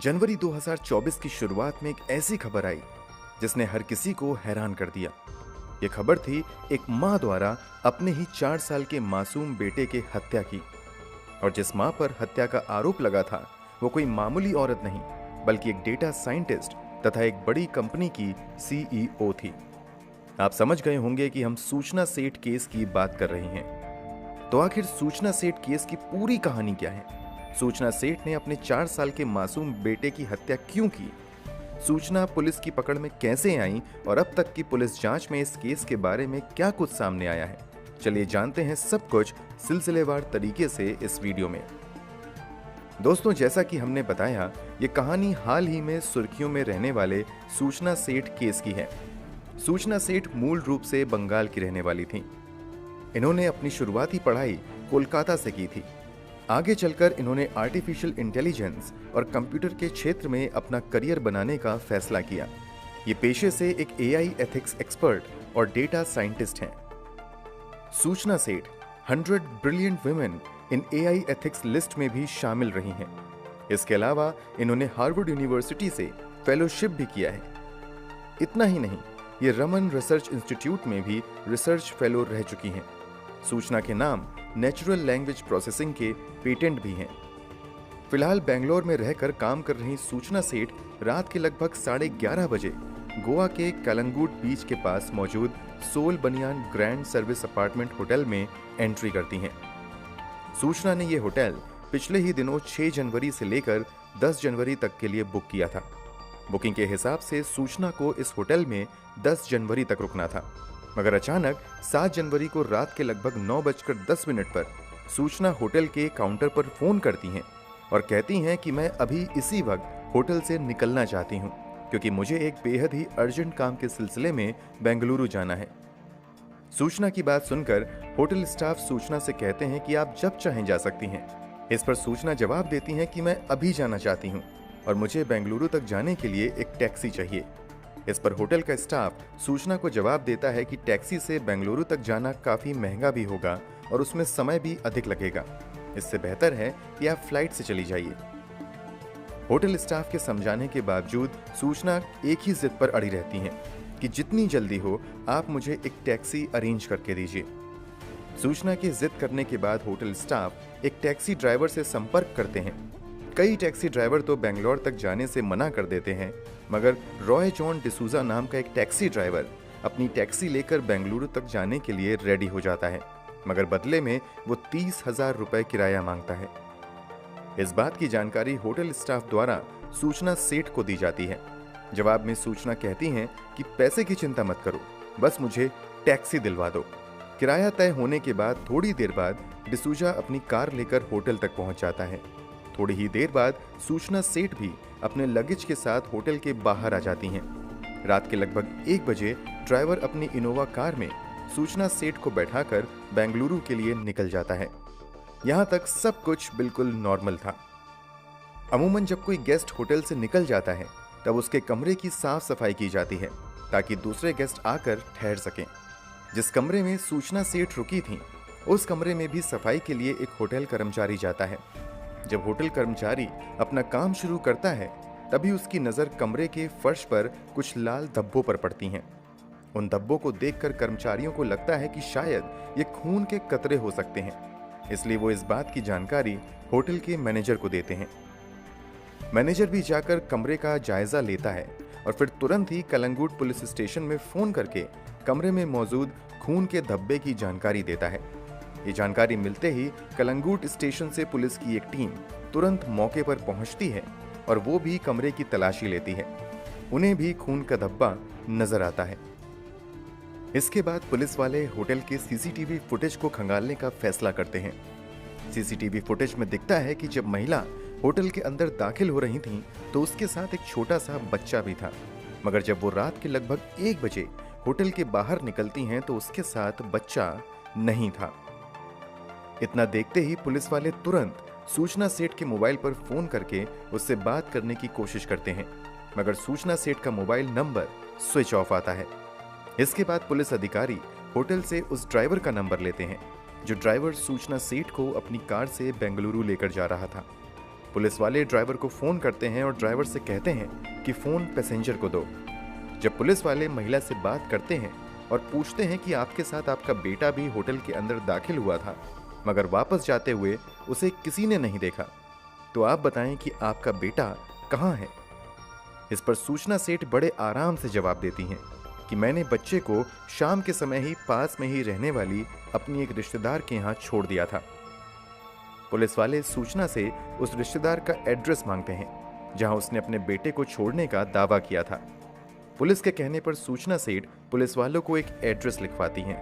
जनवरी 2024 की शुरुआत में एक ऐसी खबर आई जिसने हर किसी को हैरान कर दिया। ये खबर थी एक मां द्वारा अपने ही 4 साल के मासूम बेटे की हत्या की। और जिस मां पर हत्या का आरोप लगा था वो कोई मामूली औरत नहीं बल्कि एक डेटा साइंटिस्ट तथा एक बड़ी कंपनी की सीईओ थी। आप समझ गए होंगे कि हम सूचना सेठ केस की बात कर रहे हैं। तो आखिर सूचना सेठ केस की पूरी कहानी क्या है? सूचना सेठ ने अपने 4 साल के मासूम बेटे की हत्या क्यों की? सूचना पुलिस की पकड़ में कैसे आई और अब तक की पुलिस जांच में इस केस के बारे में क्या कुछ सामने आया है? चलिए जानते हैं सब कुछ सिलसिलेवार तरीके से इस वीडियो में। दोस्तों, जैसा कि हमने बताया, ये कहानी हाल ही में सुर्खियों में रहने वाले सूचना सेठ केस की है। सूचना सेठ मूल रूप से बंगाल की रहने वाली थी। इन्होंने अपनी शुरुआती पढ़ाई कोलकाता से की थी। आगे चलकर इन्होंने आर्टिफिशियल इंटेलिजेंस और कंप्यूटर के क्षेत्र में अपना करियर बनाने का फैसला किया। ये पेशे से एक एआई एथिक्स एक्सपर्ट और डेटा साइंटिस्ट हैं। सूचना सेठ 100 brilliant women in AI ethics list में भी शामिल रही हैं। इसके अलावा इन्होंने हार्वर्ड यूनिवर्सिटी से फेलोशिप भी किया है। इतना ही नहीं, ये रमन रिसर्च इंस्टीट्यूट में भी रिसर्च फेलो रह चुकी हैं। सूचना के नाम नेचुरल लैंग्वेज प्रोसेसिंग के पेटेंट भी हैं। फिलहाल बेंगलोर में रहकर काम कर रही सूचना सेठ रात के लगभग 11:30 बजे गोवा के कलंगुट बीच के पास मौजूद सोल बनियान ग्रैंड सर्विस अपार्टमेंट होटल में एंट्री करती हैं। सूचना ने यह होटल पिछले ही दिनों 6 जनवरी से लेकर 10 जनवरी तक के लिए बुक किया था। बुकिंग के हिसाब से सूचना को इस होटल में 10 जनवरी तक रुकना था, मगर अचानक 7 जनवरी को रात के लगभग 9:10 पर सूचना होटल के काउंटर पर फोन करती हैं और कहती हैं कि मैं अभी इसी वक्त होटल से निकलना चाहती हूं क्योंकि मुझे एक बेहद ही अर्जेंट काम के सिलसिले में बेंगलुरु जाना है। सूचना की बात सुनकर होटल स्टाफ सूचना से कहते हैं कि आप जब चाहें जा सकती हैं। इस पर सूचना जवाब देती हैं कि मैं अभी जाना चाहती हूं और मुझे बेंगलुरु तक जाने के लिए एक टैक्सी चाहिए। इस पर होटल का स्टाफ सूचना को जवाब देता है कि टैक्सी से बेंगलुरु तक जाना काफी महंगा भी होगा और उसमें समय भी अधिक लगेगा। इससे बेहतर है कि आप फ्लाइट से चली जाइए। होटल स्टाफ के समझाने के बावजूद सूचना एक ही जिद पर अड़ी रहती हैं कि जितनी जल्दी हो आप मुझे एक टैक्सी अरेंज करके दीजिए। सूचना की जिद करने के बाद होटल स्टाफ एक टैक्सी ड्राइवर से संपर्क करते हैं। कई टैक्सी ड्राइवर तो बेंगलोर तक जाने से मना कर देते हैं, मगर रॉय जॉन डिसूजा नाम का एक टैक्सी ड्राइवर अपनी टैक्सी लेकर बेंगलुरु तक जाने के लिए रेडी हो जाता है, मगर बदले में वो 30,000 रुपए किराया मांगता है। इस बात की जानकारी होटल स्टाफ द्वारा सूचना सेठ को दी जाती है। जवाब में सूचना कहती हैं कि पैसे की चिंता मत करो, बस मुझे टैक्सी दिलवा दो। किराया तय होने के बाद थोड़ी देर बाद डिसूजा अपनी कार लेकर होटल तक पहुंच जाता है। थोड़ी ही देर बाद सूचना सेठ भी अपने लगेज के साथ होटल के बाहर आ जाती हैं। रात के लगभग 1 बजे ड्राइवर अपनी इनोवा कार में सूचना सेठ को बैठाकर बेंगलुरु के लिए निकल जाता है। यहां तक सब कुछ बिल्कुल नॉर्मल था। अमूमन जब कोई गेस्ट होटल से निकल जाता है तब उसके कमरे की साफ सफाई की जाती है ताकि दूसरे गेस्ट आकर ठहर सकें। जिस कमरे में सूचना सेठ रुकी थी उस कमरे में भी सफाई के लिए एक होटल कर्मचारी जाता है। जब होटल कर्मचारी अपना काम शुरू करता है तभी उसकी नजर कमरे के फर्श पर कुछ लाल धब्बों पर पड़ती हैं। उन धब्बों को देखकर कर्मचारियों को लगता है कि शायद ये खून के कतरे हो सकते हैं, इसलिए वो इस बात की जानकारी होटल के मैनेजर को देते हैं। मैनेजर भी जाकर कमरे का जायजा लेता है और फिर तुरंत ही कलंगुट पुलिस स्टेशन में फोन करके कमरे में मौजूद खून के धब्बे की जानकारी देता है। ये जानकारी मिलते ही कलंगुट स्टेशन से पुलिस की एक टीम तुरंत मौके पर पहुंचती है और वो भी कमरे की तलाशी लेती है। उन्हें भी खून का धब्बा नजर आता है। इसके बाद पुलिस वाले होटल के सीसीटीवी फुटेज को खंगालने का फैसला करते हैं। सीसीटीवी फुटेज में दिखता है कि जब महिला होटल के अंदर दाखिल हो रही थी तो उसके साथ एक छोटा सा बच्चा भी था, मगर जब वो रात के लगभग 1 बजे होटल के बाहर निकलती हैं तो उसके साथ बच्चा नहीं था। इतना देखते ही पुलिस वाले तुरंत सूचना सेठ के मोबाइल पर फोन करके उससे बात करने की कोशिश करते हैं, मगर सूचना सेठ का मोबाइल नंबर स्विच ऑफ आता है। इसके बाद पुलिस अधिकारी होटल से उस ड्राइवर का नंबर लेते हैं जो ड्राइवर सूचना सेठ को अपनी कार से बेंगलुरु लेकर जा रहा था। पुलिस वाले ड्राइवर को फोन करते हैं और ड्राइवर से कहते हैं कि फोन पैसेंजर को दो। जब पुलिस वाले महिला से बात करते हैं और पूछते हैं कि आपके साथ आपका बेटा भी होटल के अंदर दाखिल हुआ था, मगर वापस जाते हुए उसे किसी ने नहीं देखा, तो आप बताएं कि आपका बेटा कहाँ है। इस पर सूचना सेठ बड़े आराम से जवाब देती हैं कि मैंने बच्चे को शाम के समय ही पास में ही रहने वाली अपनी एक रिश्तेदार के यहाँ छोड़ दिया था। पुलिस वाले सूचना से उस रिश्तेदार का एड्रेस मांगते हैं जहां उसने अपने बेटे को छोड़ने का दावा किया था। पुलिस के कहने पर सूचना सेठ पुलिस वालों को एक एड्रेस लिखवाती हैं।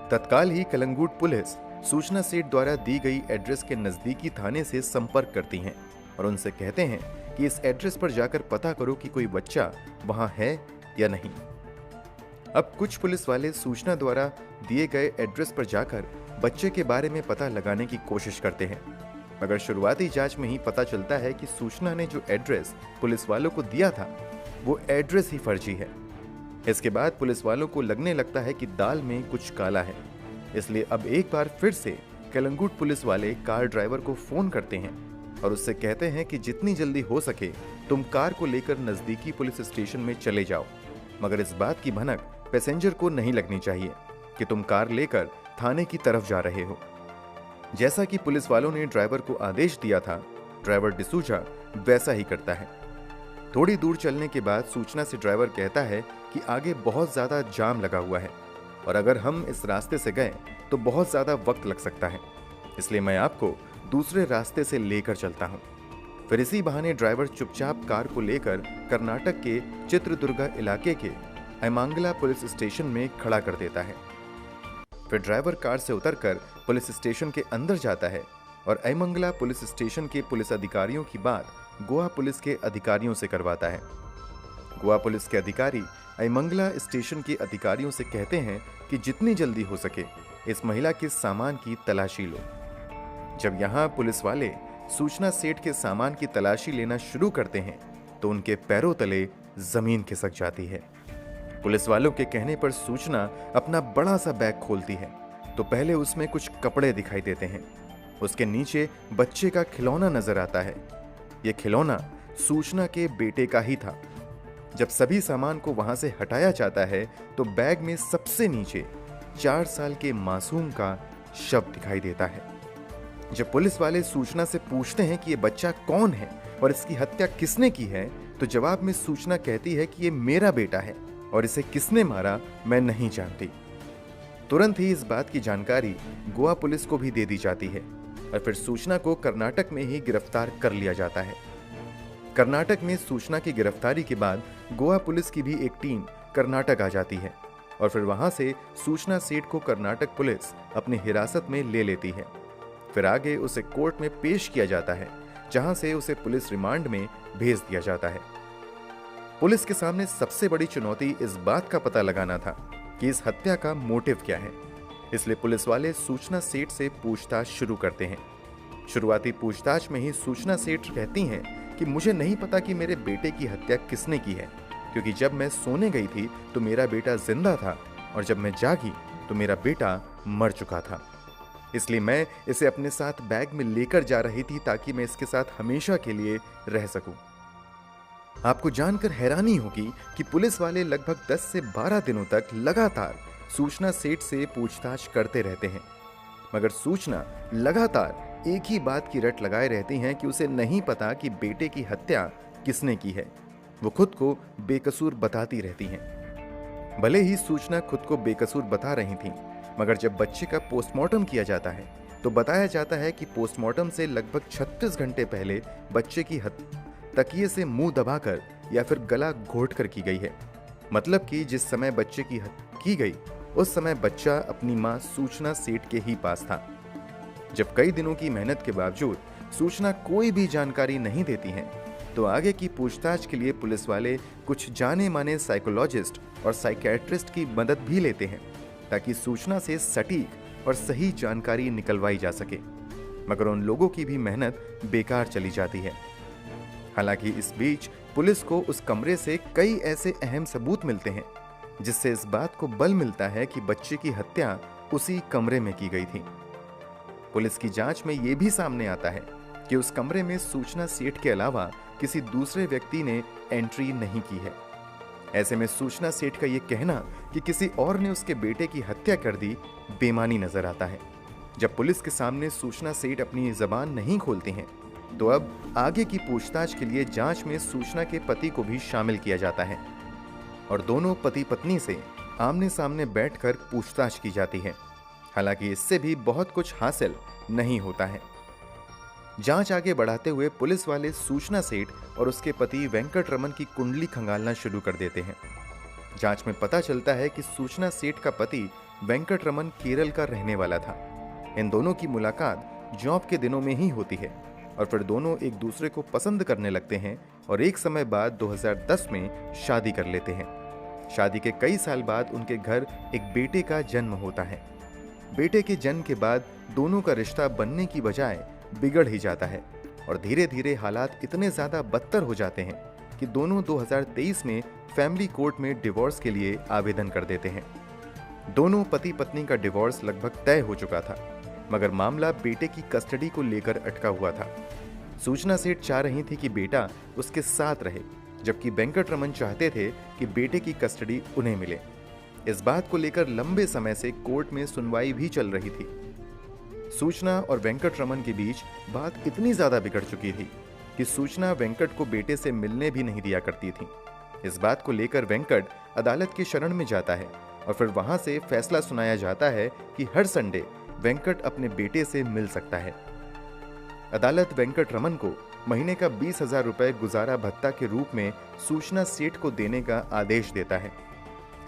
तत्काल ही कलंगूट पुलिस सूचना सेठ द्वारा दी गई एड्रेस के नजदीकी थाने से संपर्क करती हैं और उनसे कहते हैं कि इस एड्रेस पर जाकर पता करो कि कोई बच्चा वहां है या नहीं। अब कुछ पुलिस वाले सूचना द्वारा दिए गए एड्रेस पर जाकर बच्चे के बारे में पता लगाने की कोशिश करते हैं, मगर शुरुआती जांच में ही पता चलता है कि सूचना ने जो एड्रेस पुलिस वालों को दिया था वो एड्रेस ही फर्जी है। इसके बाद पुलिस वालों को लगने लगता है कि दाल में कुछ काला है, इसलिए अब एक बार फिर से कलंगूट पुलिस वाले कार ड्राइवर को फोन करते हैं और उससे कहते हैं कि जितनी जल्दी हो सके तुम कार को लेकर नजदीकी पुलिस स्टेशन में चले जाओ, मगर इस बात की भनक पैसेंजर को नहीं लगनी चाहिए कि तुम कार लेकर थाने की तरफ जा रहे हो। जैसा कि पुलिस वालों ने ड्राइवर को आदेश दिया था, ड्राइवर डिसूजा वैसा ही करता है। थोड़ी दूर चलने के बाद सूचना से ड्राइवर कहता है कि आगे बहुत ज्यादा जाम लगा हुआ है और अगर हम इस रास्ते से गए तो बहुत ज्यादा वक्त लग सकता है, इसलिए मैं आपको दूसरे रास्ते से लेकर चलता हूँ। फिर इसी बहाने ड्राइवर चुपचाप कार को लेकर कर्नाटक के चित्रदुर्गा इलाके के ऐमांगला पुलिस स्टेशन में खड़ा कर देता है। फिर ड्राइवर कार से उतरकर पुलिस स्टेशन के अंदर जाता है और ऐमंगला पुलिस स्टेशन के पुलिस अधिकारियों की बात गोवा पुलिस के अधिकारियों से करवाता है। गोवा पुलिस के अधिकारी ऐमंगला स्टेशन के अधिकारियों से कहते हैं कि जितनी जल्दी हो सके इस महिला के सामान की तलाशी लो। जब यहाँ पुलिस वाले सूचना सेठ के सामान की तलाशी लेना शुरू करते हैं तो उनके पैरों तले जमीन खिसक जाती है। पुलिस वालों के कहने पर सूचना अपना बड़ा सा बैग खोलती है तो पहले उसमें कुछ कपड़े दिखाई देते हैं। उसके नीचे बच्चे का खिलौना नजर आता है। यह खिलौना सूचना के बेटे का ही था। जब सभी सामान को वहां से हटाया जाता है तो बैग में सबसे नीचे 4 साल के मासूम का शव दिखाई देता है। जब पुलिस वाले सूचना से पूछते हैं कि यह बच्चा कौन है और इसकी हत्या किसने की है, तो जवाब में सूचना कहती है कि यह मेरा बेटा है और इसे किसने मारा मैं नहीं जानती। तुरंत ही इस बात की जानकारी गोवा पुलिस को भी दे दी जाती है और फिर सूचना को कर्नाटक में ही गिरफ्तार कर लिया जाता है। कर्नाटक में सूचना की गिरफ्तारी के बाद गोवा पुलिस की भी एक टीम कर्नाटक आ जाती है और फिर वहां से सूचना सेठ को कर्नाटक पुलिस अपनी हिरासत में ले लेती है। फिर आगे उसे कोर्ट में पेश किया जाता है जहां से उसे पुलिस रिमांड में भेज दिया जाता है। पुलिस के सामने सबसे बड़ी चुनौती इस बात का पता लगाना था कि इस हत्या का मोटिव क्या है, इसलिए पुलिस वाले सूचना सेठ से पूछताछ शुरू करते हैं। शुरुआती पूछताछ में ही सूचना सेठ कहती हैं कि मुझे नहीं पता कि मेरे बेटे की हत्या किसने की है, क्योंकि जब मैं सोने गई थी तो मेरा बेटा जिंदा था और जब मैं जागी तो मेरा बेटा मर चुका था, इसलिए मैं इसे अपने साथ बैग में लेकर जा रही थी ताकि मैं इसके साथ हमेशा के लिए रह सकूं। आपको जानकर हैरानी होगी कि पुलिस वाले लगभग 10 से 12 दिनों तक लगातार सूचना सेठ से पूछताछ करते रहते हैं, मगर सूचना लगातार एक ही बात की रट लगाए रहती हैं कि उसे नहीं पता कि बेटे की हत्या किसने की है। वो खुद को बेकसूर बताती रहती हैं। भले ही सूचना खुद को बेकसूर बता रही थी, मगर जब बच्चे का पोस्टमार्टम किया जाता है तो बताया जाता है कि पोस्टमार्टम से लगभग 36 घंटे पहले बच्चे की तकिए से मुंह दबाकर या फिर गला घोंटकर की गई है। मतलब कि जिस समय बच्चे की हत्या की गई उस समय बच्चा अपनी मां सूचना सेठ के ही पास था। जब कई दिनों की मेहनत के बावजूद सूचना कोई भी जानकारी नहीं देती है तो आगे की पूछताछ के लिए पुलिस वाले कुछ जाने माने साइकोलॉजिस्ट और साइकियाट्रिस्ट की मदद भी लेते हैं ताकि सूचना से सटीक और सही जानकारी निकलवाई जा सके, मगर उन लोगों की भी मेहनत बेकार चली जाती है। हालांकि इस बीच पुलिस को उस कमरे से कई ऐसे अहम सबूत मिलते हैं जिससे इस बात को बल मिलता है कि बच्चे की हत्या उसी कमरे में की गई थी। पुलिस की जांच में यह भी सामने आता है कि उस कमरे में सूचना सेठ के अलावा किसी दूसरे व्यक्ति ने एंट्री नहीं की है। ऐसे में सूचना सेठ का यह कहना कि किसी और ने उसके बेटे की हत्या कर दी बेमानी नजर आता है। जब पुलिस के सामने सूचना सेठ अपनी जबान नहीं खोलते हैं तो अब आगे की पूछताछ के लिए जांच में सूचना के पति को भी शामिल किया जाता है और दोनों पति पत्नी से आमने सामने बैठकर पूछताछ की जाती है। हालांकि इससे भी बहुत कुछ हासिल नहीं होता है। जांच आगे बढ़ाते हुए पुलिस वाले सूचना सेठ और उसके पति वेंकट रमन की कुंडली खंगालना शुरू कर देते हैं। जांच में पता चलता है कि सूचना सेठ का पति वेंकट रमन केरल का रहने वाला था। इन दोनों की मुलाकात जॉब के दिनों में ही होती है और फिर दोनों एक दूसरे को पसंद करने लगते हैं और एक समय बाद 2010 में शादी कर लेते हैं। शादी के कई साल बाद उनके घर एक बेटे का जन्म होता है। बेटे के जन्म के बाद दोनों का रिश्ता बनने की बजाय बिगड़ ही जाता है और धीरे धीरे हालात इतने ज्यादा बदतर हो जाते हैं कि दोनों 2023 में फैमिली कोर्ट में डिवोर्स के लिए आवेदन कर देते हैं। दोनों पति पत्नी का डिवोर्स लगभग तय हो चुका था, मगर मामला बेटे की कस्टडी को लेकर अटका हुआ था। सूचना सेठ चाह रही थी कि बेटा उसके साथ रहे, जबकि वेंकट रमन चाहते थे कि बेटे की कस्टडी उन्हें मिले। इस बात को लेकर लंबे समय से कोर्ट में सुनवाई भी चल रही थी। सूचना और वेंकट रमन के बीच बात इतनी ज्यादा बिगड़ चुकी थी कि सूचना वेंकट को बेटे से मिलने भी नहीं दिया करती थी। इस बात को लेकर वेंकट अदालत की शरण में जाता है और फिर वहां से फैसला सुनाया जाता है कि हर संडे वेंकट अपने बेटे से मिल सकता है। अदालत वेंकट रमन को महीने का 20,000 रुपए गुजारा भत्ता के रूप में सूचना सेठ को देने का आदेश देता है।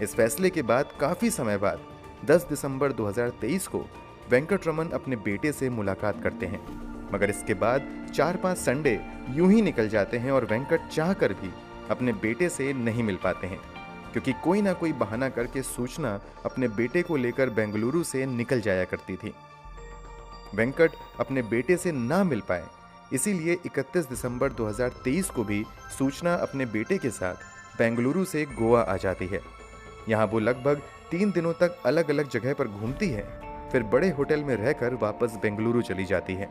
इस फैसले के बाद काफी समय बाद 10 दिसंबर 2023 को वेंकट रमन अपने बेटे से मुलाकात करते हैं, मगर इसके बाद 4-5 संडे यूं ही निकल जाते हैं और वेंकट चाहकर भी अपने बेटे से नहीं मिल पाते हैं, क्योंकि कोई ना कोई बहाना करके सूचना अपने बेटे को लेकर बेंगलुरु से निकल जाया करती थी। वेंकट अपने बेटे से ना मिल पाए, इसीलिए 31 दिसंबर 2023 को भी सूचना अपने बेटे के साथ बेंगलुरु से गोवा आ जाती है। यहाँ वो लगभग 3 दिनों तक अलग अलग जगह पर घूमती है, फिर बड़े होटल में रहकर वापस बेंगलुरु चली जाती है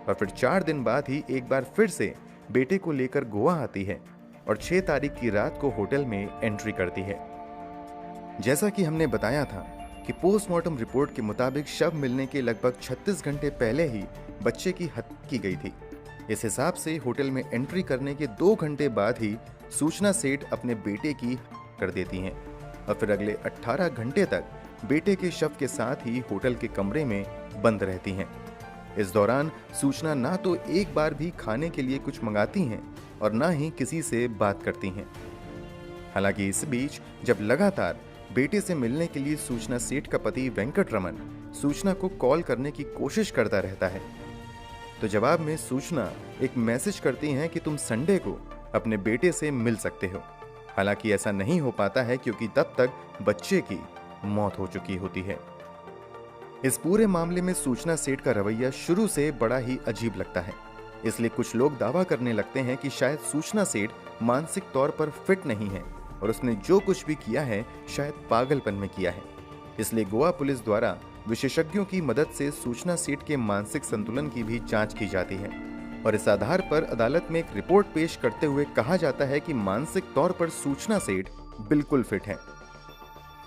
और फिर 4 दिन बाद ही एक बार फिर से बेटे को लेकर गोवा आती है और 6 तारीख की रात को होटल में एंट्री करती है। जैसा कि हमने बताया था कि पोस्टमार्टम रिपोर्ट के मुताबिक शव मिलने के लगभग 36 घंटे पहले ही बच्चे की हत्या की गई थी। इस हिसाब से होटल में एंट्री करने के 2 घंटे बाद ही सूचना सेठ अपने बेटे की कर देती हैं और फिर अगले 18 घंटे तक बेटे के शव के साथ ही होटल के कमरे में बंद रहती हैं। इस दौरान सूचना ना तो एक बार भी खाने के लिए कुछ मंगाती हैं और ना ही किसी से बात करती हैं। हालांकि इस बीच जब लगातार बेटे से मिलने के लिए सूचना सेठ का पति वेंकट रमन सूचना को कॉल करने की कोशिश करता रहता है, तो जवाब में सूचना एक मैसेज करती हैं कि तुम संडे को अपने बेटे से मिल सकते हो। हालांकि ऐसा नहीं हो पाता है क्योंकि तब तक बच्चे की मौत हो चुकी होती है। इस पूरे मामले में सूचना सेठ का रवैया शुरू से बड़ा ही अजीब लगता है, इसलिए कुछ लोग दावा करने लगते हैं कि शायद सूचना सेठ मानसिक तौर पर फिट नहीं है और उसने जो कुछ भी किया है शायद पागलपन में किया है। इसलिए गोवा पुलिस द्वारा विशेषज्ञों की मदद से सूचना सेठ के मानसिक संतुलन की भी जांच की जाती है और इस आधार पर अदालत में एक रिपोर्ट पेश करते हुए कहा जाता है कि मानसिक तौर पर सूचना सेठ बिल्कुल फिट है।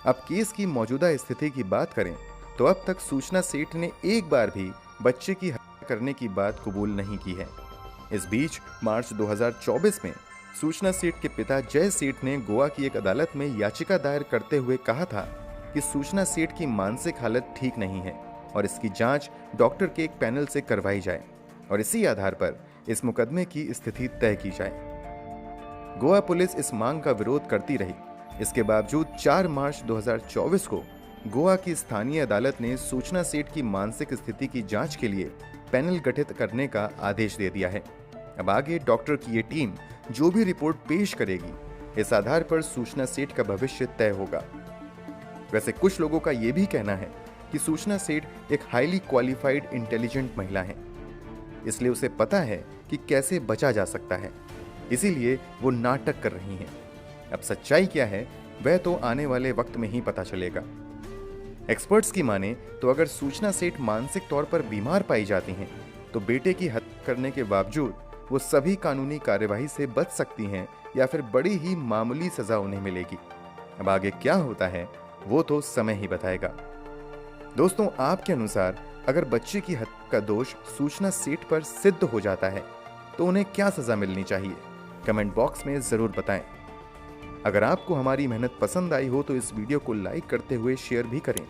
अब केस की मौजूदा स्थिति की बात करें तो अब तक सूचना सेठ ने एक बार भी बच्चे की हत्या करने की बात कबूल नहीं की है। इस बीच मार्च 2024 में सूचना सेठ के पिता जय सेठ ने गोवा की एक अदालत में याचिका दायर करते हुए कहा था कि सूचना सेठ की मानसिक हालत ठीक नहीं है और इसकी जांच डॉक्टर के एक पैनल से करवाई जाए और इसी आधार पर इस मुकदमे की स्थिति तय की जाए। गोवा पुलिस इस मांग का विरोध करती रही। इसके बावजूद 4 मार्च 2024 को गोवा की स्थानीय अदालत ने सूचना सेठ की मानसिक स्थिति की जांच के लिए पैनल गठित करने का आदेश दे दिया है। अब आगे डॉक्टर की ये टीम जो भी रिपोर्ट पेश करेगी, इस आधार पर सूचना सेठ का भविष्य तय होगा। वैसे कुछ लोगों का यह भी कहना है कि सूचना सेठ एक हाईली क्वालिफाइड इंटेलिजेंट महिला है, इसलिए उसे पता है कि कैसे बचा जा सकता है, इसीलिए वो नाटक कर रही हैं। अब सच्चाई क्या है वह तो आने वाले वक्त में ही पता चलेगा। एक्सपर्ट्स की माने तो अगर सूचना सेठ मानसिक तौर पर बीमार पाई जाती हैं तो बेटे की हत्या करने के बावजूद वो सभी कानूनी कार्यवाही से बच सकती हैं या फिर बड़ी ही मामूली सजा उन्हें मिलेगी। अब आगे क्या होता है वो तो समय ही बताएगा। दोस्तों, आपके अनुसार अगर बच्चे की हत्या का दोष सूचना सीट पर सिद्ध हो जाता है तो उन्हें क्या सजा मिलनी चाहिए? कमेंट बॉक्स में जरूर बताएं। अगर आपको हमारी मेहनत पसंद आई हो तो इस वीडियो को लाइक करते हुए शेयर भी करें।